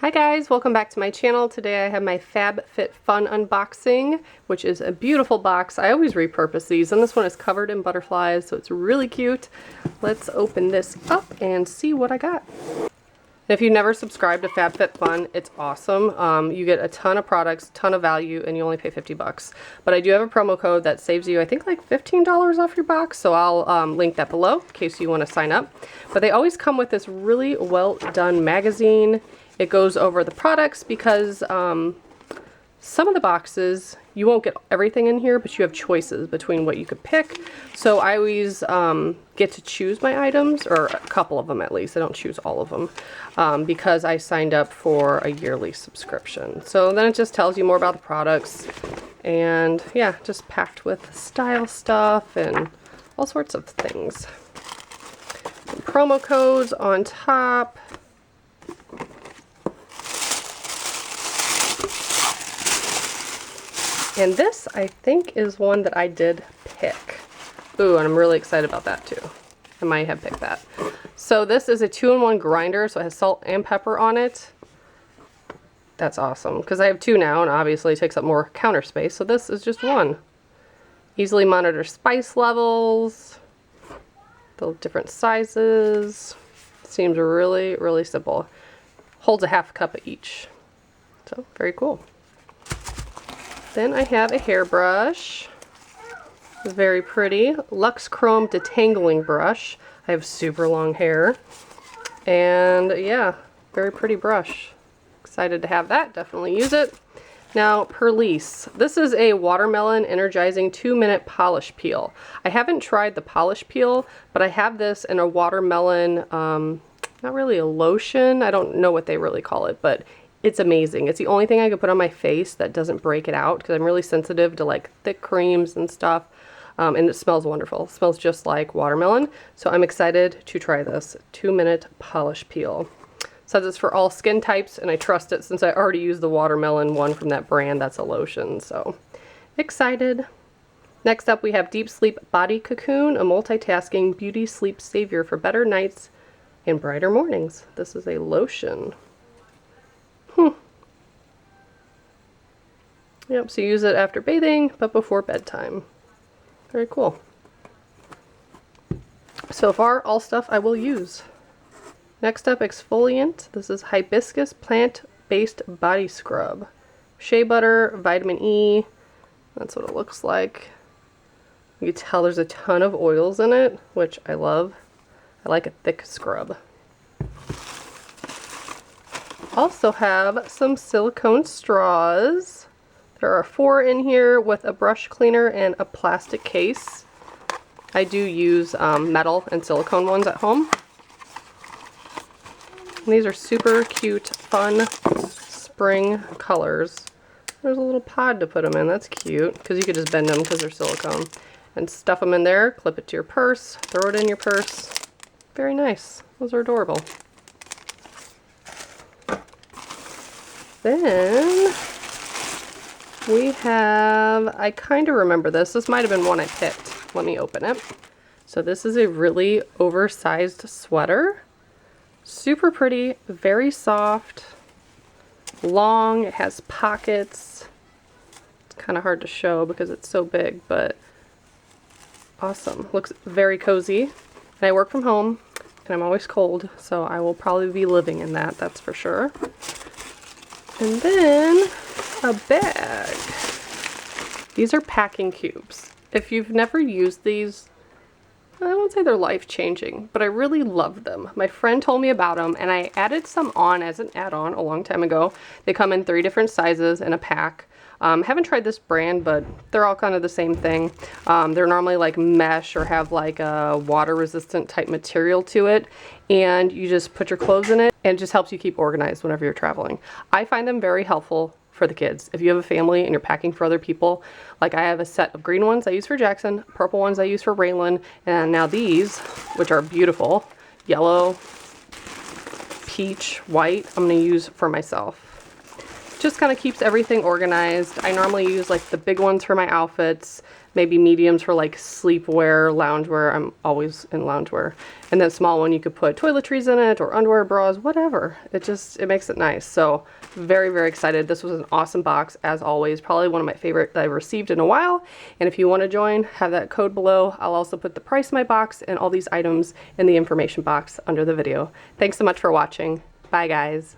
Hi guys, welcome back to my channel. Today I have my Fab Fit Fun unboxing, which is a beautiful box. I always repurpose these, and this one is covered in butterflies, so it's really cute. Let's open this up and see what I got. If you've never subscribed to Fab Fit Fun, it's awesome. You get a ton of products, ton of value, and you only pay 50 bucks. But I do have a promo code that saves you, I think, like $15 off your box, so I'll link that below in case you want to sign up. But they always come with this really well done magazine. It goes over the products because some of the boxes, you won't get everything in here, but you have choices between what you could pick. So I always get to choose my items, or a couple of them at least. I don't choose all of them because I signed up for a yearly subscription. So then it just tells you more about the products, and yeah, just packed with style stuff and all sorts of things. And promo codes on top. And this, I think, is one that I did pick. Ooh, and I'm really excited about that too. I might have picked that. So this is a 2-in-1 grinder, so it has salt and pepper on it. That's awesome, because I have two now, and obviously it takes up more counter space, so this is just one. Easily monitor spice levels, the different sizes. Seems really, really simple. Holds a half cup each. So, very cool. Then I have a hairbrush. It's very pretty. Luxe Chrome Detangling Brush. I have super long hair. And yeah, very pretty brush. Excited to have that. Definitely use it. Now, Perlice. This is a watermelon energizing 2-minute polish peel. I haven't tried the polish peel, but I have this in a watermelon, not really a lotion. I don't know what they really call it, but it's amazing. It's the only thing I could put on my face that doesn't break it out, because I'm really sensitive to like thick creams and stuff. And it smells wonderful. It smells just like watermelon. So I'm excited to try this 2-minute polish peel. It says it's for all skin types, and I trust it since I already used the watermelon one from that brand. That's a lotion. So excited. Next up we have Deep Sleep Body Cocoon, a multitasking beauty sleep savior for better nights and brighter mornings. This is a lotion. Yep, so use it after bathing, but before bedtime. Very cool. So far, all stuff I will use. Next up, Exfoliant. This is Hibiscus Plant-Based Body Scrub. Shea butter, vitamin E. That's what it looks like. You can tell there's a ton of oils in it, which I love. I like a thick scrub. Also have some silicone straws. There are 4 in here with a brush cleaner and a plastic case. I do use metal and silicone ones at home. And these are super cute, fun spring colors. There's a little pod to put them in. That's cute, because you could just bend them because they're silicone. And stuff them in there, clip it to your purse, throw it in your purse. Very nice. Those are adorable. Then we have, I kind of remember this. This might have been one I picked. Let me open it. So this is a really oversized sweater. Super pretty, very soft, long. It has pockets. It's kind of hard to show because it's so big, but awesome. Looks very cozy. And I work from home, and I'm always cold, so I will probably be living in that, that's for sure. And then a bag. These are packing cubes. If you've never used these, I won't say they're life-changing, but I really love them. My friend told me about them, and I added some on as an add-on a long time ago. They come in 3 different sizes in a pack. Haven't tried this brand, but they're all kind of the same thing. They're normally like mesh or have like a water-resistant type material to it, and you just put your clothes in it, and it just helps you keep organized whenever you're traveling. I find them very helpful for the kids. If you have a family and you're packing for other people, like I have a set of green ones I use for Jackson, purple ones I use for Raylan, and now these, which are beautiful, yellow, peach, white, I'm going to use for myself. Just kind of keeps everything organized. I normally use like the big ones for my outfits, maybe mediums for like sleepwear, loungewear. I'm always in loungewear. And then small one, you could put toiletries in it or underwear, bras, whatever. It makes it nice. So very, very excited. This was an awesome box as always. Probably one of my favorite that I've received in a while. And if you want to join, have that code below. I'll also put the price of my box and all these items in the information box under the video. Thanks so much for watching. Bye guys.